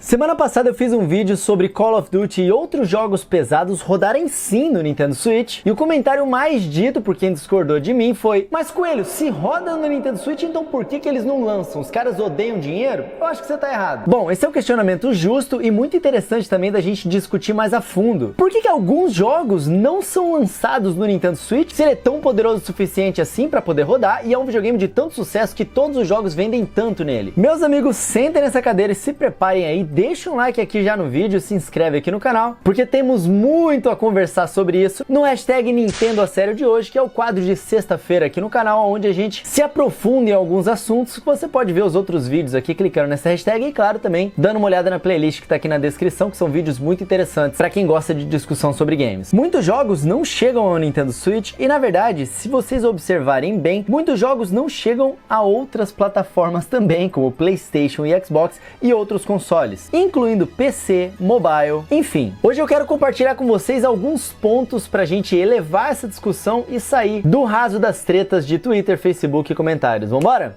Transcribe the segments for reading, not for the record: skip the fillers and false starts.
Semana passada eu fiz um vídeo sobre Call of Duty e outros jogos pesados rodarem sim no Nintendo Switch, e o comentário mais dito por quem discordou de mim foi: mas Coelho, se roda no Nintendo Switch, então por que eles não lançam? Os caras odeiam dinheiro? Eu acho que você tá errado. Bom, esse é um questionamento justo e muito interessante também da gente discutir mais a fundo. Por que alguns jogos não são lançados no Nintendo Switch se ele é tão poderoso o suficiente assim para poder rodar e é um videogame de tanto sucesso que todos os jogos vendem tanto nele? Meus amigos, sentem nessa cadeira e se preparem aí, deixa um like aqui já no vídeo, se inscreve aqui no canal, porque temos muito a conversar sobre isso no hashtag Nintendo a Sério de hoje, que é o quadro de sexta-feira aqui no canal, onde a gente se aprofunda em alguns assuntos. Você pode ver os outros vídeos aqui clicando nessa hashtag e, claro, também dando uma olhada na playlist que tá aqui na descrição, que são vídeos muito interessantes para quem gosta de discussão sobre games. Muitos jogos não chegam ao Nintendo Switch e, na verdade, se vocês observarem bem, muitos jogos não chegam a outras plataformas também, como PlayStation e Xbox e outros consoles, incluindo PC, mobile, enfim. Hoje eu quero compartilhar com vocês alguns pontos pra gente elevar essa discussão e sair do raso das tretas de Twitter, Facebook e comentários. Vambora?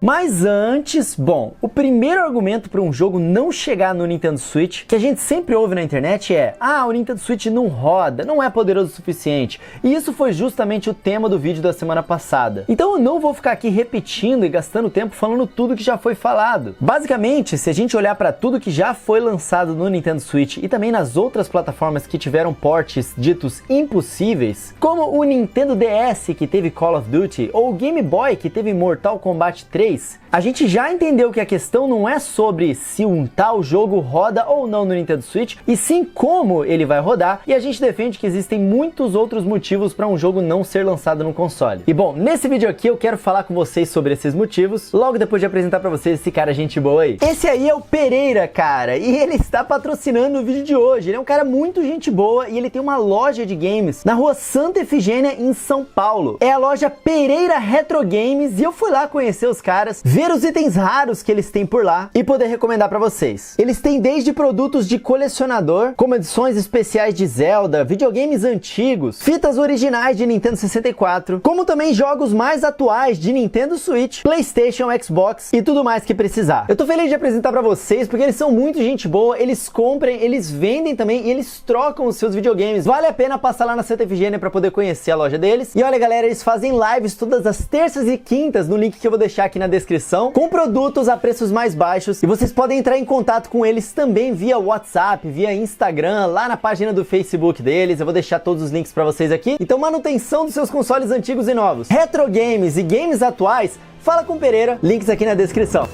Mas antes, bom, o primeiro argumento para um jogo não chegar no Nintendo Switch, que a gente sempre ouve na internet é: o Nintendo Switch não roda, não é poderoso o suficiente. E isso foi justamente o tema do vídeo da semana passada. Então eu não vou ficar aqui repetindo e gastando tempo falando tudo que já foi falado. Basicamente, se a gente olhar para tudo que já foi lançado no Nintendo Switch e também nas outras plataformas que tiveram portes ditos impossíveis, como o Nintendo DS que teve Call of Duty, ou o Game Boy que teve Mortal Kombat 3, a gente já entendeu que a questão não é sobre se um tal jogo roda ou não no Nintendo Switch, e sim como ele vai rodar, e a gente defende que existem muitos outros motivos para um jogo não ser lançado no console. E bom, nesse vídeo aqui eu quero falar com vocês sobre esses motivos, logo depois de apresentar para vocês esse cara gente boa aí. Esse aí é o Pereira, cara, e ele está patrocinando o vídeo de hoje. Ele é um cara muito gente boa e ele tem uma loja de games na rua Santa Efigênia, em São Paulo. É a loja Pereira Retro Games, e eu fui lá conhecer os caras, ver os itens raros que eles têm por lá e poder recomendar para vocês. Eles têm desde produtos de colecionador, como edições especiais de Zelda, videogames antigos, fitas originais de Nintendo 64, como também jogos mais atuais de Nintendo Switch, PlayStation, Xbox e tudo mais que precisar. Eu tô feliz de apresentar para vocês porque eles são muito gente boa, eles compram, eles vendem também e eles trocam os seus videogames. Vale a pena passar lá na Santa Efigênia para poder conhecer a loja deles. E olha, galera, eles fazem lives todas as terças e quintas no link que eu vou deixar aqui na descrição, com produtos a preços mais baixos, e vocês podem entrar em contato com eles também via WhatsApp, via Instagram, lá na página do Facebook deles. Eu vou deixar todos os links para vocês aqui. Então, manutenção dos seus consoles antigos e novos, retro games e games atuais, fala com o Pereira, links aqui na descrição.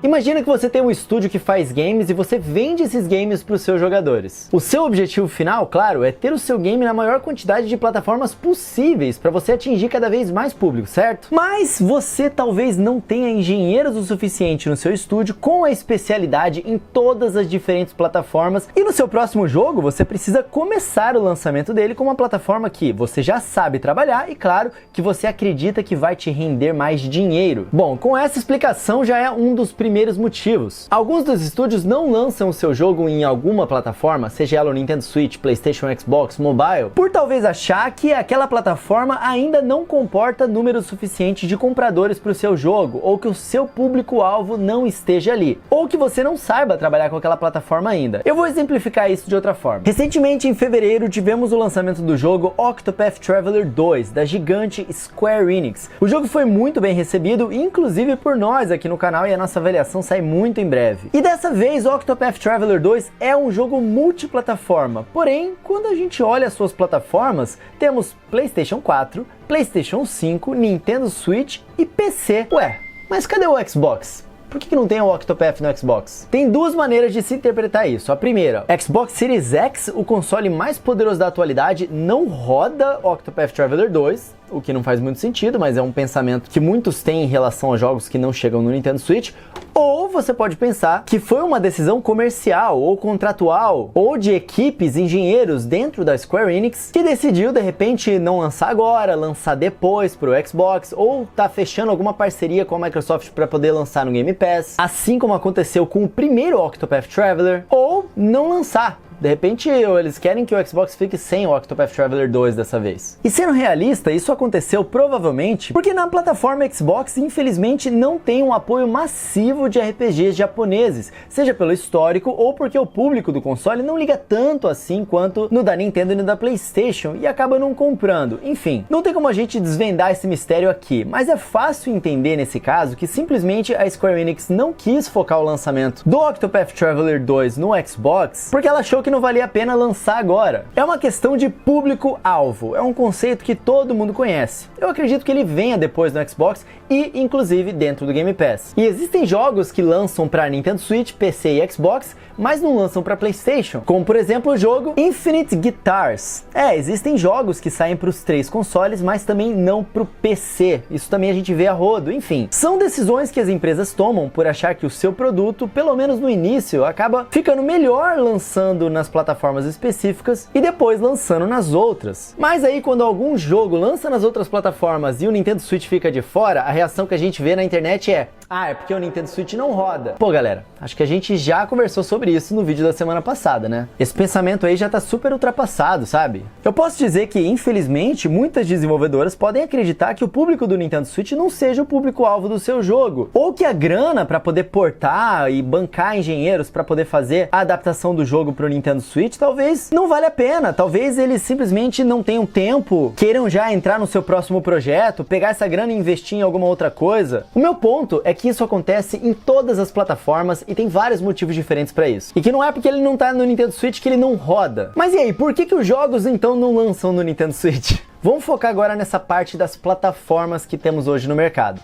Imagina que você tem um estúdio que faz games e você vende esses games para os seus jogadores. O seu objetivo final, claro, é ter o seu game na maior quantidade de plataformas possíveis para você atingir cada vez mais público, certo? Mas você talvez não tenha engenheiros o suficiente no seu estúdio com a especialidade em todas as diferentes plataformas, e no seu próximo jogo você precisa começar o lançamento dele com uma plataforma que você já sabe trabalhar e, claro, que você acredita que vai te render mais dinheiro. Bom, com essa explicação já é um dos primeiros motivos. Alguns dos estúdios não lançam o seu jogo em alguma plataforma, seja ela o Nintendo Switch, PlayStation, Xbox, mobile, por talvez achar que aquela plataforma ainda não comporta número suficiente de compradores para o seu jogo, ou que o seu público-alvo não esteja ali, ou que você não saiba trabalhar com aquela plataforma ainda. Eu vou exemplificar isso de outra forma. Recentemente, em fevereiro, tivemos o lançamento do jogo Octopath Traveler 2, da gigante Square Enix. O jogo foi muito bem recebido, inclusive por nós aqui no canal, e a nossa avaliação sai muito em breve. E dessa vez, Octopath Traveler 2 é um jogo multiplataforma. Porém, quando a gente olha as suas plataformas, temos PlayStation 4, PlayStation 5, Nintendo Switch e PC. Ué, mas cadê o Xbox? Por que não tem o Octopath no Xbox? Tem duas maneiras de se interpretar isso. A primeira, Xbox Series X, o console mais poderoso da atualidade, não roda Octopath Traveler 2, o que não faz muito sentido, mas é um pensamento que muitos têm em relação a jogos que não chegam no Nintendo Switch. Ou você pode pensar que foi uma decisão comercial ou contratual, ou de equipes, engenheiros dentro da Square Enix, que decidiu de repente não lançar agora, lançar depois pro Xbox, ou tá fechando alguma parceria com a Microsoft para poder lançar no Game Pass, assim como aconteceu com o primeiro Octopath Traveler, ou não lançar. De repente eles querem que o Xbox fique sem o Octopath Traveler 2 dessa vez. E sendo realista, isso aconteceu provavelmente porque na plataforma Xbox, infelizmente, não tem um apoio massivo de RPGs japoneses, seja pelo histórico ou porque o público do console não liga tanto assim quanto no da Nintendo e no da PlayStation e acaba não comprando. Enfim, não tem como a gente desvendar esse mistério aqui, mas é fácil entender nesse caso que simplesmente a Square Enix não quis focar o lançamento do Octopath Traveler 2 no Xbox porque ela achou que não valia a pena lançar agora. É uma questão de público-alvo, é um conceito que todo mundo conhece. Eu acredito que ele venha depois no Xbox e inclusive dentro do Game Pass. E existem jogos que lançam para Nintendo Switch, PC e Xbox, mas não lançam para PlayStation, como por exemplo o jogo Infinite Guitars. Existem jogos que saem para os 3 consoles, mas também não para o PC. Isso também a gente vê a rodo. Enfim, são decisões que as empresas tomam por achar que o seu produto, pelo menos no início, acaba ficando melhor lançando nas plataformas específicas e depois lançando nas outras. Mas aí quando algum jogo lança nas outras plataformas e o Nintendo Switch fica de fora, a reação que a gente vê na internet é porque o Nintendo Switch não roda. Pô, galera, acho que a gente já conversou sobre isso no vídeo da semana passada, né? Esse pensamento aí já tá super ultrapassado, sabe? Eu posso dizer que, infelizmente, muitas desenvolvedoras podem acreditar que o público do Nintendo Switch não seja o público-alvo do seu jogo, ou que a grana para poder portar e bancar engenheiros para poder fazer a adaptação do jogo pro Nintendo Switch talvez não vale a pena, talvez eles simplesmente não tenham tempo, queiram já entrar no seu próximo projeto, pegar essa grana e investir em alguma outra coisa. O meu ponto é que isso acontece em todas as plataformas e tem vários motivos diferentes para isso. E que não é porque ele não tá no Nintendo Switch que ele não roda. Mas e aí, por que os jogos então não lançam no Nintendo Switch? Vamos focar agora nessa parte das plataformas que temos hoje no mercado.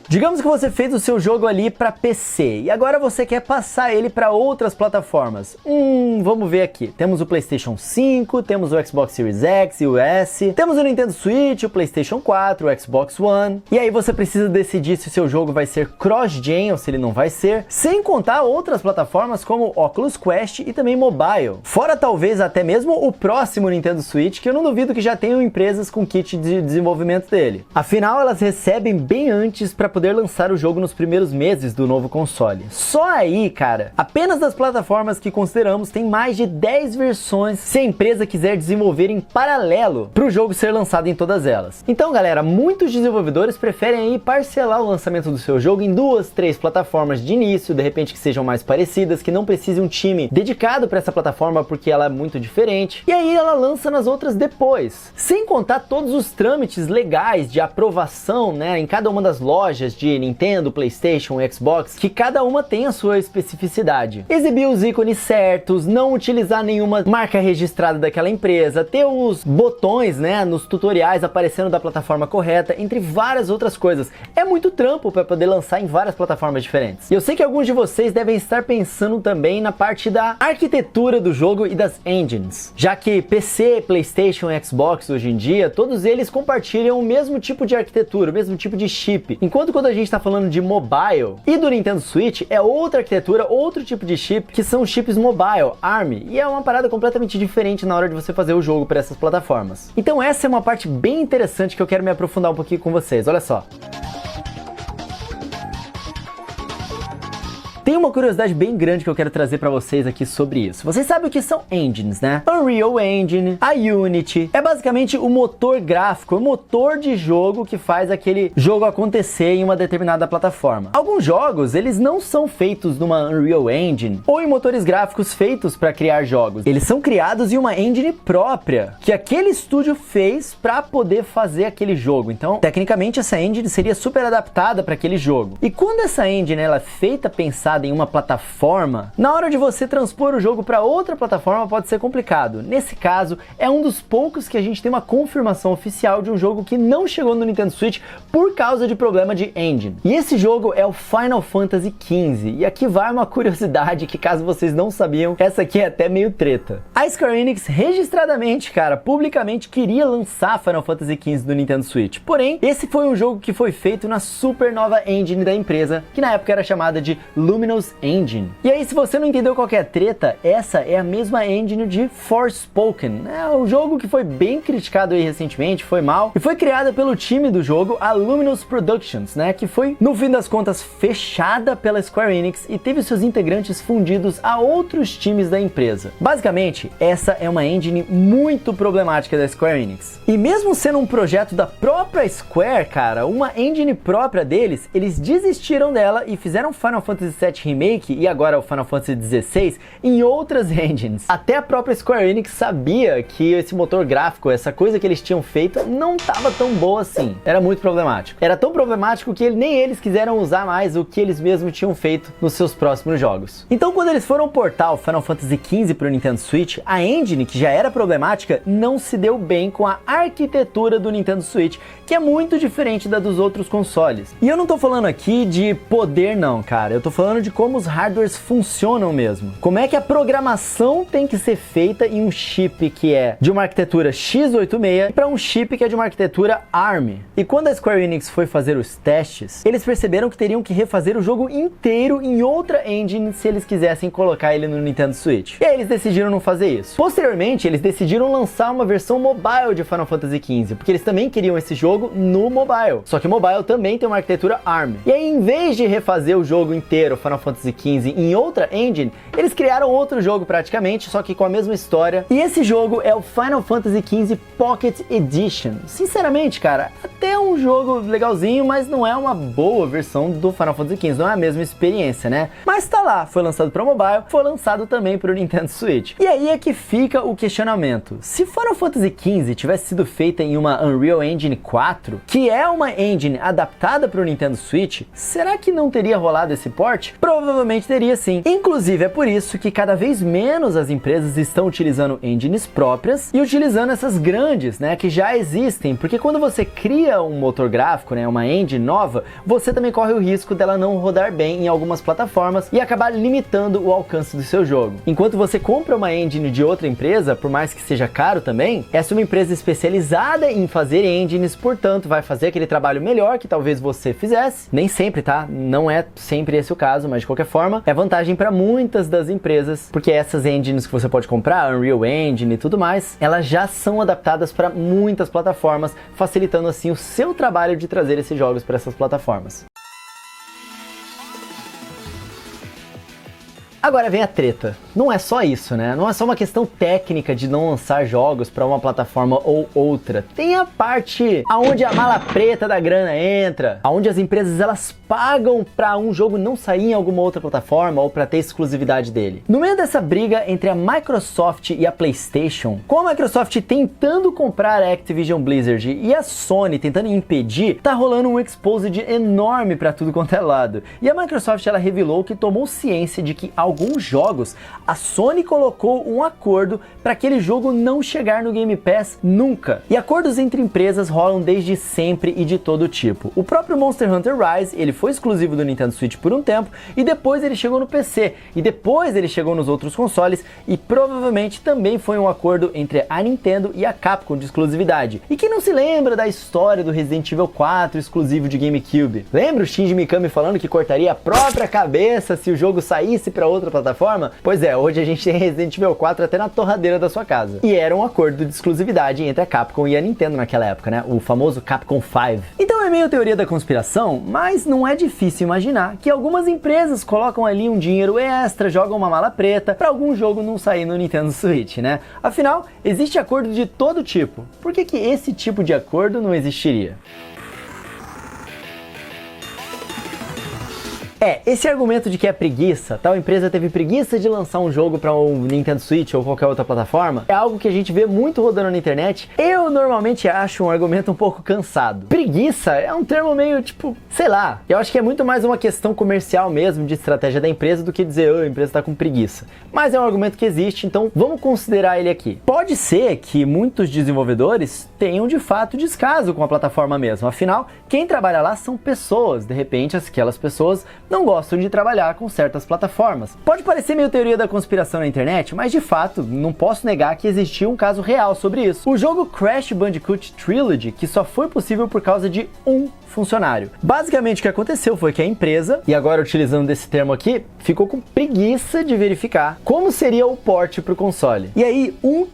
Digamos que você fez o seu jogo ali para PC e agora você quer passar ele para outras plataformas. Vamos ver aqui. Temos o PlayStation 5, temos o Xbox Series X e o S, temos o Nintendo Switch, o PlayStation 4, o Xbox One. E aí você precisa decidir se o seu jogo vai ser cross-gen ou se ele não vai ser, sem contar outras plataformas como Oculus Quest e também mobile. Fora talvez até mesmo o próximo Nintendo Switch, que eu não duvido que já tenham empresas com kit de desenvolvimento dele. Afinal, elas recebem bem antes para poder lançar o jogo nos primeiros meses do novo console. Só aí, cara, apenas das plataformas que consideramos tem mais de 10 versões se a empresa quiser desenvolver em paralelo para o jogo ser lançado em todas elas. Então, galera, muitos desenvolvedores preferem aí parcelar o lançamento do seu jogo em 2, 3 plataformas de início, de repente que sejam mais parecidas, que não precise um time dedicado para essa plataforma porque ela é muito diferente. E aí ela lança nas outras depois. Sem contar todos os trâmites legais de aprovação, né, em cada uma das lojas de Nintendo, PlayStation e Xbox, que cada uma tem a sua especificidade. Exibir os ícones certos, não utilizar nenhuma marca registrada daquela empresa, ter os botões, né, nos tutoriais aparecendo da plataforma correta, entre várias outras coisas. É muito trampo para poder lançar em várias plataformas diferentes. E eu sei que alguns de vocês devem estar pensando também na parte da arquitetura do jogo e das engines, já que PC, PlayStation e Xbox hoje em dia, todos eles compartilham o mesmo tipo de arquitetura, o mesmo tipo de chip, enquanto quando a gente está falando de mobile e do Nintendo Switch é outra arquitetura, outro tipo de chip, que são chips mobile, ARM, e é uma parada completamente diferente na hora de você fazer o jogo para essas plataformas. Então essa é uma parte bem interessante que eu quero me aprofundar um pouquinho com vocês, olha só. Tem uma curiosidade bem grande que eu quero trazer para vocês aqui sobre isso. Vocês sabem o que são engines, né? Unreal Engine, a Unity, é basicamente o motor gráfico, o motor de jogo que faz aquele jogo acontecer em uma determinada plataforma. Alguns jogos, eles não são feitos numa Unreal Engine ou em motores gráficos feitos para criar jogos. Eles são criados em uma engine própria, que aquele estúdio fez para poder fazer aquele jogo. Então, tecnicamente, essa engine seria super adaptada para aquele jogo. E quando essa engine ela é feita pensada em uma plataforma, na hora de você transpor o jogo para outra plataforma pode ser complicado. Nesse caso, é um dos poucos que a gente tem uma confirmação oficial de um jogo que não chegou no Nintendo Switch por causa de problema de engine. E esse jogo é o Final Fantasy XV. E aqui vai uma curiosidade que, caso vocês não sabiam, essa aqui é até meio treta. A Square Enix registradamente, cara, publicamente queria lançar Final Fantasy XV no Nintendo Switch. Porém, esse foi um jogo que foi feito na super nova engine da empresa, que na época era chamada de Luminous Luminous Engine. E aí, se você não entendeu qual que é a treta, essa é a mesma engine de Forspoken, o jogo que foi bem criticado aí recentemente, foi mal, e foi criada pelo time do jogo, a Luminous Productions, que foi, no fim das contas, fechada pela Square Enix e teve seus integrantes fundidos a outros times da empresa. Basicamente, essa é uma engine muito problemática da Square Enix. E mesmo sendo um projeto da própria Square, cara, uma engine própria deles, eles desistiram dela e fizeram Final Fantasy VII Remake e agora o Final Fantasy XVI em outras engines. Até a própria Square Enix sabia que esse motor gráfico, essa coisa que eles tinham feito, não estava tão boa assim. Era muito problemático. Era tão problemático que nem eles quiseram usar mais o que eles mesmos tinham feito nos seus próximos jogos. Então, quando eles foram portar o Final Fantasy XV para o Nintendo Switch, a engine, que já era problemática, não se deu bem com a arquitetura do Nintendo Switch, que é muito diferente da dos outros consoles. E eu não tô falando aqui de poder não, cara. Eu tô falando de como os hardwares funcionam mesmo. Como é que a programação tem que ser feita em um chip que é de uma arquitetura x86 para um chip que é de uma arquitetura ARM. E quando a Square Enix foi fazer os testes, eles perceberam que teriam que refazer o jogo inteiro em outra engine se eles quisessem colocar ele no Nintendo Switch. E aí eles decidiram não fazer isso. Posteriormente, eles decidiram lançar uma versão mobile de Final Fantasy XV, porque eles também queriam esse jogo no mobile. Só que o mobile também tem uma arquitetura ARM. E aí, em vez de refazer o jogo inteiro, Final Fantasy XV, em outra engine, eles criaram outro jogo praticamente, só que com a mesma história. E esse jogo é o Final Fantasy XV Pocket Edition. Sinceramente, cara, até um jogo legalzinho, mas não é uma boa versão do Final Fantasy XV, não é a mesma experiência, né? Mas tá lá, foi lançado para mobile, foi lançado também para o Nintendo Switch. E aí é que fica o questionamento. Se Final Fantasy XV tivesse sido feita em uma Unreal Engine 4, que é uma engine adaptada para o Nintendo Switch, será que não teria rolado esse port? Provavelmente teria sim. Inclusive é por isso que cada vez menos as empresas estão utilizando engines próprias e utilizando essas grandes, que já existem, porque quando você cria um motor gráfico, uma engine nova, você também corre o risco dela não rodar bem em algumas plataformas e acabar limitando o alcance do seu jogo. Enquanto você compra uma engine de outra empresa, por mais que seja caro também, essa é uma empresa especializada em fazer engines, portanto vai fazer aquele trabalho melhor que talvez você fizesse. Nem sempre, tá? Não é sempre esse o caso, mas de qualquer forma, é vantagem para muitas das empresas, porque essas engines que você pode comprar, Unreal Engine e tudo mais, elas já são adaptadas para muitas plataformas, facilitando assim o seu trabalho de trazer esses jogos para essas plataformas. Agora vem a treta. Não é só isso, Não é só uma questão técnica de não lançar jogos para uma plataforma ou outra. Tem a parte aonde a mala preta da grana entra, aonde as empresas elas pagam para um jogo não sair em alguma outra plataforma ou para ter exclusividade dele. No meio dessa briga entre a Microsoft e a PlayStation, com a Microsoft tentando comprar a Activision Blizzard e a Sony tentando impedir, tá rolando um exposed enorme para tudo quanto é lado. E a Microsoft ela revelou que tomou ciência de que alguns jogos a Sony colocou um acordo para aquele jogo não chegar no Game Pass nunca. E acordos entre empresas rolam desde sempre e de todo tipo. O próprio Monster Hunter Rise, ele foi exclusivo do Nintendo Switch por um tempo e depois ele chegou no PC e depois ele chegou nos outros consoles e provavelmente também foi um acordo entre a Nintendo e a Capcom de exclusividade. E quem não se lembra da história do Resident Evil 4 exclusivo de GameCube? Lembra o Shinji Mikami falando que cortaria a própria cabeça se o jogo saísse para outra plataforma? Pois é, hoje a gente tem Resident Evil 4 até na torradeira da sua casa. E era um acordo de exclusividade entre a Capcom e a Nintendo naquela época, O famoso Capcom 5. Então é meio teoria da conspiração, mas não é difícil imaginar que algumas empresas colocam ali um dinheiro extra, jogam uma mala preta para algum jogo não sair no Nintendo Switch, Afinal, existe acordo de todo tipo. Por que esse tipo de acordo não existiria? Esse argumento de que é preguiça, tal empresa teve preguiça de lançar um jogo para o Nintendo Switch ou qualquer outra plataforma, é algo que a gente vê muito rodando na internet. Eu normalmente acho um argumento um pouco cansado. Preguiça é um termo meio sei lá, eu acho que é muito mais uma questão comercial mesmo, de estratégia da empresa, do que dizer, a empresa está com preguiça. Mas é um argumento que existe, então vamos considerar ele aqui. Pode ser que muitos desenvolvedores tenham de fato descaso com a plataforma mesmo, afinal, quem trabalha lá são pessoas, de repente aquelas pessoas não gostam de trabalhar com certas plataformas. Pode parecer meio teoria da conspiração na internet, mas de fato, não posso negar que existiu um caso real sobre isso. O jogo Crash Bandicoot Trilogy, que só foi possível por causa de um funcionário. Basicamente o que aconteceu foi que a empresa, e agora utilizando desse termo aqui, ficou com preguiça de verificar como seria o port para o console. E aí um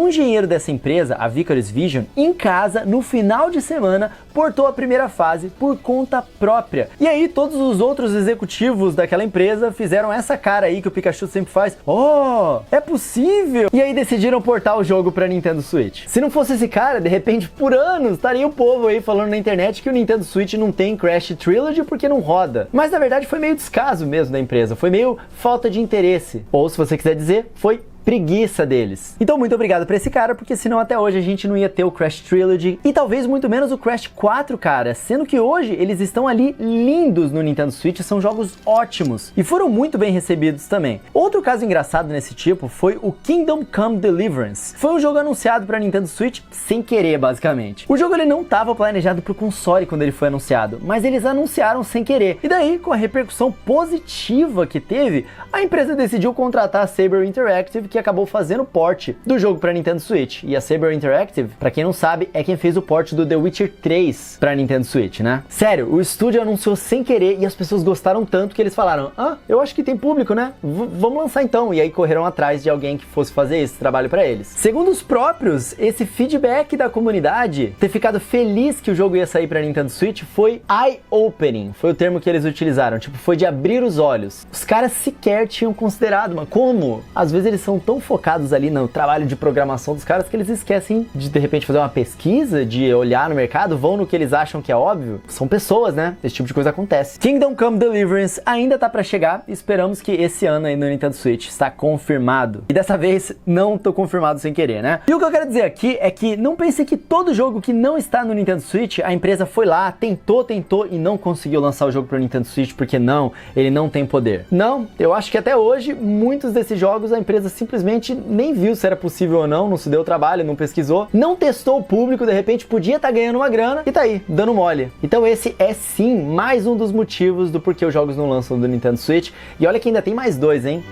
engenheiro dessa empresa, a Vicarious Vision, em casa, no final de semana, portou a primeira fase por conta própria. E aí todos os outros executivos daquela empresa fizeram essa cara aí que o Pikachu sempre faz. Oh, é possível! E aí decidiram portar o jogo para Nintendo Switch. Se não fosse esse cara, de repente, por anos, estaria o povo aí falando na internet que o Nintendo Switch não tem Crash Trilogy porque não roda. Mas na verdade foi meio descaso mesmo da empresa, foi meio falta de interesse. Ou se você quiser dizer, foi preguiça deles. Então muito obrigado pra esse cara, porque senão até hoje a gente não ia ter o Crash Trilogy e talvez muito menos o Crash 4, cara, sendo que hoje eles estão ali lindos no Nintendo Switch, são jogos ótimos e foram muito bem recebidos também. Outro caso engraçado nesse tipo foi o Kingdom Come Deliverance. Foi um jogo anunciado pra Nintendo Switch sem querer, basicamente. O jogo ele não estava planejado pro console quando ele foi anunciado, mas eles anunciaram sem querer. E daí, com a repercussão positiva que teve, a empresa decidiu contratar a Saber Interactive, que acabou fazendo o port do jogo para Nintendo Switch. E a Saber Interactive, para quem não sabe, é quem fez o port do The Witcher 3 para Nintendo Switch, né? Sério, o estúdio anunciou sem querer e as pessoas gostaram tanto que eles falaram: ah, eu acho que tem público, né? Vamos lançar então. E aí correram atrás de alguém que fosse fazer esse trabalho para eles. Segundo os próprios, esse feedback da comunidade, ter ficado feliz que o jogo ia sair para Nintendo Switch foi eye-opening. Foi o termo que eles utilizaram. Tipo, foi de abrir os olhos. Os caras sequer tinham considerado, mas como? Às vezes eles são tão focados ali no trabalho de programação dos caras que eles esquecem de repente fazer uma pesquisa, de olhar no mercado, vão no que eles acham que é óbvio. São pessoas, né? Esse tipo de coisa acontece. Kingdom Come Deliverance ainda tá pra chegar e esperamos que esse ano aí no Nintendo Switch está confirmado. E dessa vez não tô confirmado sem querer, né? E o que eu quero dizer aqui é que não pense que todo jogo que não está no Nintendo Switch, a empresa foi lá, tentou e não conseguiu lançar o jogo pro Nintendo Switch porque não, ele não tem poder. Não, eu acho que até hoje muitos desses jogos a empresa simplesmente nem viu se era possível ou não se deu trabalho, não pesquisou, não testou o público, de repente podia estar ganhando uma grana e tá aí, dando mole. Então esse é sim mais um dos motivos do porquê os jogos não lançam do Nintendo Switch. E olha que ainda tem mais dois, hein?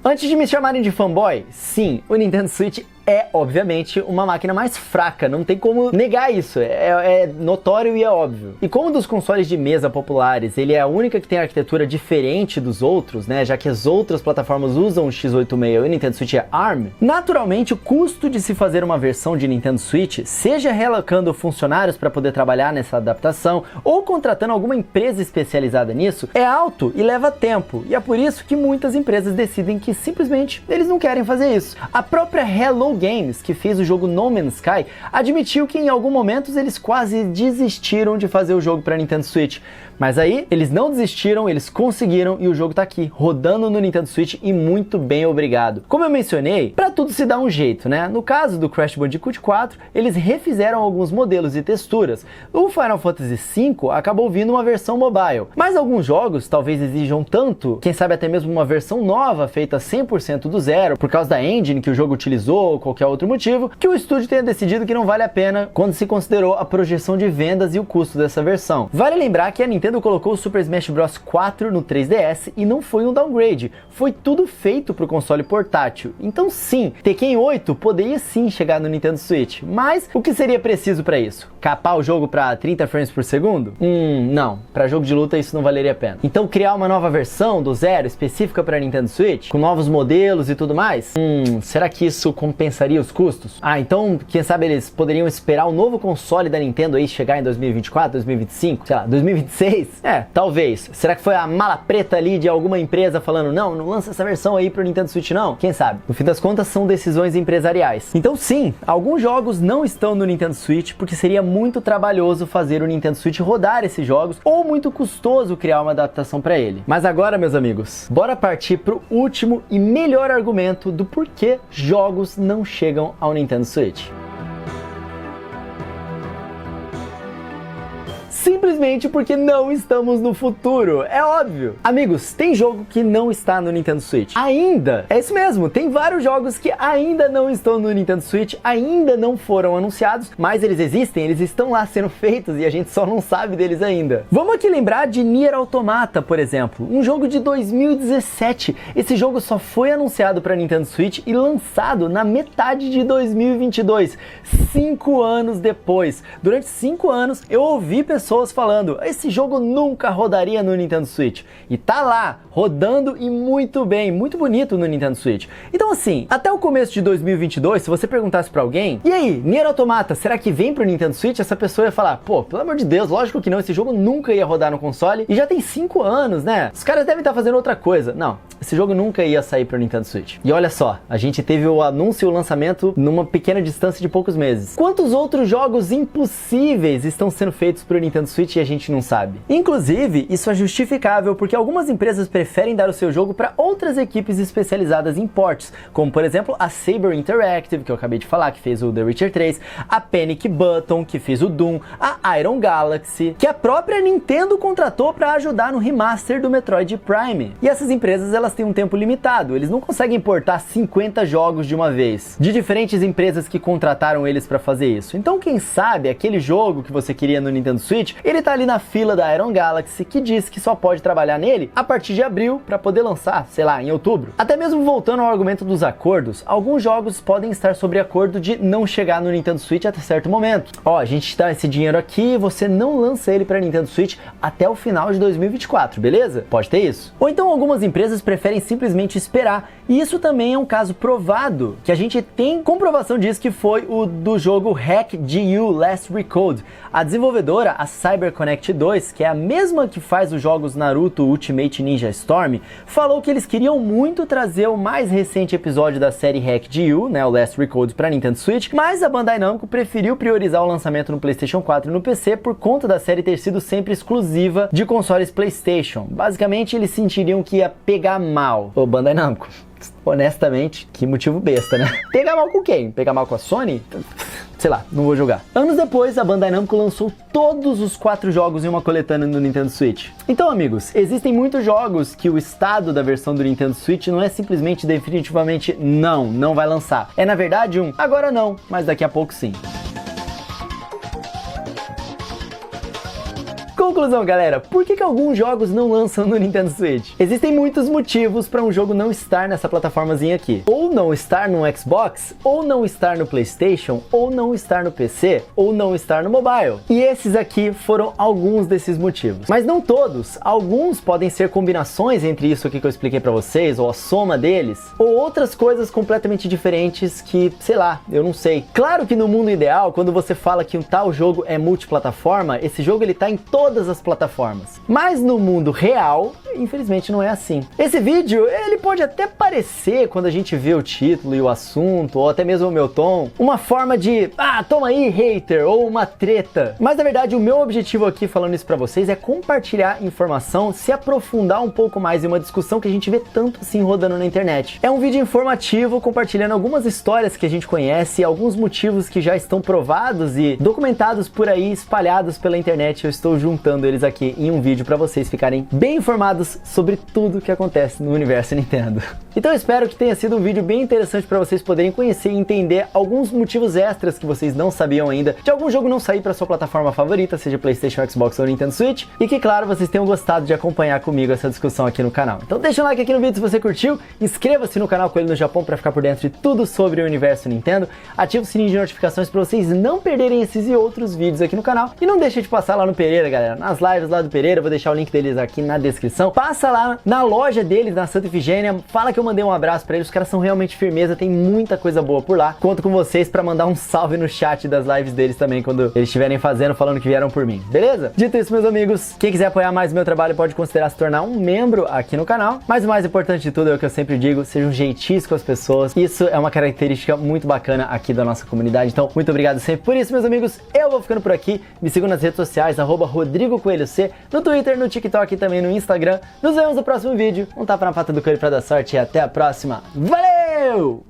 Antes de me chamarem de fanboy, sim, o Nintendo Switch é, obviamente, uma máquina mais fraca, não tem como negar isso, é notório e é óbvio. E como dos consoles de mesa populares, ele é a única que tem arquitetura diferente dos outros, né, já que as outras plataformas usam o x86 e o Nintendo Switch é ARM, naturalmente o custo de se fazer uma versão de Nintendo Switch, seja relocando funcionários para poder trabalhar nessa adaptação, ou contratando alguma empresa especializada nisso, é alto e leva tempo, e é por isso que muitas empresas decidem que simplesmente eles não querem fazer isso. A própria Hello Games, que fez o jogo No Man's Sky, admitiu que em alguns momentos eles quase desistiram de fazer o jogo para Nintendo Switch. Mas aí, eles não desistiram, eles conseguiram e o jogo tá aqui, rodando no Nintendo Switch e muito bem, obrigado. Como eu mencionei, pra tudo se dá um jeito, né? No caso do Crash Bandicoot 4, eles refizeram alguns modelos e texturas. O Final Fantasy V acabou vindo uma versão mobile, mas alguns jogos talvez exijam tanto, quem sabe até mesmo uma versão nova, feita 100% do zero, por causa da engine que o jogo utilizou ou qualquer outro motivo, que o estúdio tenha decidido que não vale a pena quando se considerou a projeção de vendas e o custo dessa versão. Vale lembrar que a Nintendo colocou o Super Smash Bros 4 no 3DS e não foi um downgrade, foi tudo feito para o console portátil. Então sim, Tekken 8 poderia sim chegar no Nintendo Switch, mas o que seria preciso para isso? Capar o jogo para 30 frames por segundo? Não, para jogo de luta isso não valeria a pena. Então criar uma nova versão do zero específica para Nintendo Switch, com novos modelos e tudo mais? Será que isso compensaria os custos? Então quem sabe eles poderiam esperar o novo console da Nintendo aí chegar em 2024, 2025, sei lá, 2026? Talvez. Será que foi a mala preta ali de alguma empresa falando não lança essa versão aí pro Nintendo Switch não? Quem sabe? No fim das contas são decisões empresariais. Então sim, alguns jogos não estão no Nintendo Switch porque seria muito trabalhoso fazer o Nintendo Switch rodar esses jogos ou muito custoso criar uma adaptação para ele. Mas agora, meus amigos, bora partir pro último e melhor argumento do porquê jogos não chegam ao Nintendo Switch. Simples simplesmente porque não estamos no futuro, é óbvio. Amigos, tem jogo que não está no Nintendo Switch. Ainda, é isso mesmo, tem vários jogos que ainda não estão no Nintendo Switch, ainda não foram anunciados, mas eles existem, eles estão lá sendo feitos e a gente só não sabe deles ainda. Vamos aqui lembrar de Nier Automata, por exemplo, um jogo de 2017. Esse jogo só foi anunciado para Nintendo Switch e lançado na metade de 2022, 5 anos depois. Durante 5 anos eu ouvi pessoas falando, esse jogo nunca rodaria no Nintendo Switch. E tá lá, rodando e muito bem, muito bonito no Nintendo Switch. Então assim, até o começo de 2022, se você perguntasse pra alguém, e aí, Nier Automata, será que vem pro Nintendo Switch? Essa pessoa ia falar, pô, pelo amor de Deus, lógico que não, esse jogo nunca ia rodar no console e já tem 5 anos, né? Os caras devem estar fazendo outra coisa. Não, esse jogo nunca ia sair pro Nintendo Switch. E olha só, a gente teve o anúncio e o lançamento numa pequena distância de poucos meses. Quantos outros jogos impossíveis estão sendo feitos pro Nintendo Switch e a gente não sabe? Inclusive, isso é justificável porque algumas empresas preferem dar o seu jogo para outras equipes especializadas em ports, como por exemplo a Saber Interactive, que eu acabei de falar, que fez o The Witcher 3, a Panic Button, que fez o Doom, a Iron Galaxy, que a própria Nintendo contratou para ajudar no remaster do Metroid Prime. E essas empresas, elas têm um tempo limitado, eles não conseguem importar 50 jogos de uma vez, de diferentes empresas que contrataram eles para fazer isso. Então quem sabe aquele jogo que você queria no Nintendo Switch, ele tá ali na fila da Iron Galaxy, que diz que só pode trabalhar nele a partir de abril para poder lançar, sei lá, em outubro. Até mesmo voltando ao argumento dos acordos, alguns jogos podem estar sobre acordo de não chegar no Nintendo Switch até certo momento. Ó, a gente dá esse dinheiro aqui, você não lança ele para Nintendo Switch até o final de 2024, beleza? Pode ter isso. Ou então algumas empresas preferem simplesmente esperar, e isso também é um caso provado, que a gente tem comprovação disso, que foi o do jogo Hack GU Last Recode. A desenvolvedora, a CyberConnect 2, que é a mesma que faz os jogos Naruto Ultimate Ninja Storm, falou que eles queriam muito trazer o mais recente episódio da série Hack GU, né, o Last Recode, para Nintendo Switch, mas a Bandai Namco preferiu priorizar o lançamento no PlayStation 4 e no PC por conta da série ter sido sempre exclusiva de consoles PlayStation. Basicamente, eles sentiriam que ia pegar mal. Ô, Bandai Namco, honestamente, que motivo besta, né? Pegar mal com quem? Pegar mal com a Sony? Sei lá, não vou jogar. Anos depois, a Bandai Namco lançou todos os 4 jogos em uma coletânea no Nintendo Switch. Então, amigos, existem muitos jogos que o estado da versão do Nintendo Switch não é simplesmente definitivamente não vai lançar. É, na verdade, agora não, mas daqui a pouco sim. Conclusão, galera, por que alguns jogos não lançam no Nintendo Switch? Existem muitos motivos para um jogo não estar nessa plataformazinha aqui. Ou não estar no Xbox, ou não estar no PlayStation, ou não estar no PC, ou não estar no mobile. E esses aqui foram alguns desses motivos. Mas não todos. Alguns podem ser combinações entre isso aqui que eu expliquei para vocês, ou a soma deles, ou outras coisas completamente diferentes que, sei lá, eu não sei. Claro que no mundo ideal, quando você fala que um tal jogo é multiplataforma, esse jogo ele tá em todas as plataformas. Mas no mundo real, infelizmente não é assim. Esse vídeo, ele pode até parecer, quando a gente vê o título e o assunto, ou até mesmo o meu tom, uma forma de, toma aí, hater, ou uma treta. Mas na verdade, o meu objetivo aqui falando isso pra vocês é compartilhar informação, se aprofundar um pouco mais em uma discussão que a gente vê tanto assim rodando na internet. É um vídeo informativo, compartilhando algumas histórias que a gente conhece, alguns motivos que já estão provados e documentados por aí, espalhados pela internet. Eu estou juntando eles aqui em um vídeo para vocês ficarem bem informados sobre tudo que acontece no universo Nintendo. Então eu espero que tenha sido um vídeo bem interessante para vocês poderem conhecer e entender alguns motivos extras que vocês não sabiam ainda de algum jogo não sair para sua plataforma favorita, seja PlayStation, Xbox ou Nintendo Switch, e que claro, vocês tenham gostado de acompanhar comigo essa discussão aqui no canal. Então deixa um like aqui no vídeo se você curtiu, inscreva-se no canal Coelho no Japão para ficar por dentro de tudo sobre o universo Nintendo, ative o sininho de notificações para vocês não perderem esses e outros vídeos aqui no canal, e não deixe de passar lá no Pereira, galera, nas lives lá do Pereira, vou deixar o link deles aqui na descrição. Passa lá na loja deles, na Santa Efigênia, fala que eu mandei um abraço pra eles, os caras são realmente firmeza, tem muita coisa boa por lá. Conto com vocês pra mandar um salve no chat das lives deles também, quando eles estiverem fazendo, falando que vieram por mim, beleza? Dito isso, meus amigos, quem quiser apoiar mais o meu trabalho pode considerar se tornar um membro aqui no canal, mas o mais importante de tudo é o que eu sempre digo, sejam gentis com as pessoas, isso é uma característica muito bacana aqui da nossa comunidade, então muito obrigado sempre por isso, meus amigos, eu vou ficando por aqui, me sigam nas redes sociais, @RodrigoCoelhoC, no Twitter, no TikTok e também no Instagram. Nos vemos no próximo vídeo. Um tapa na pata do coelho pra dar sorte e até a próxima. Valeu!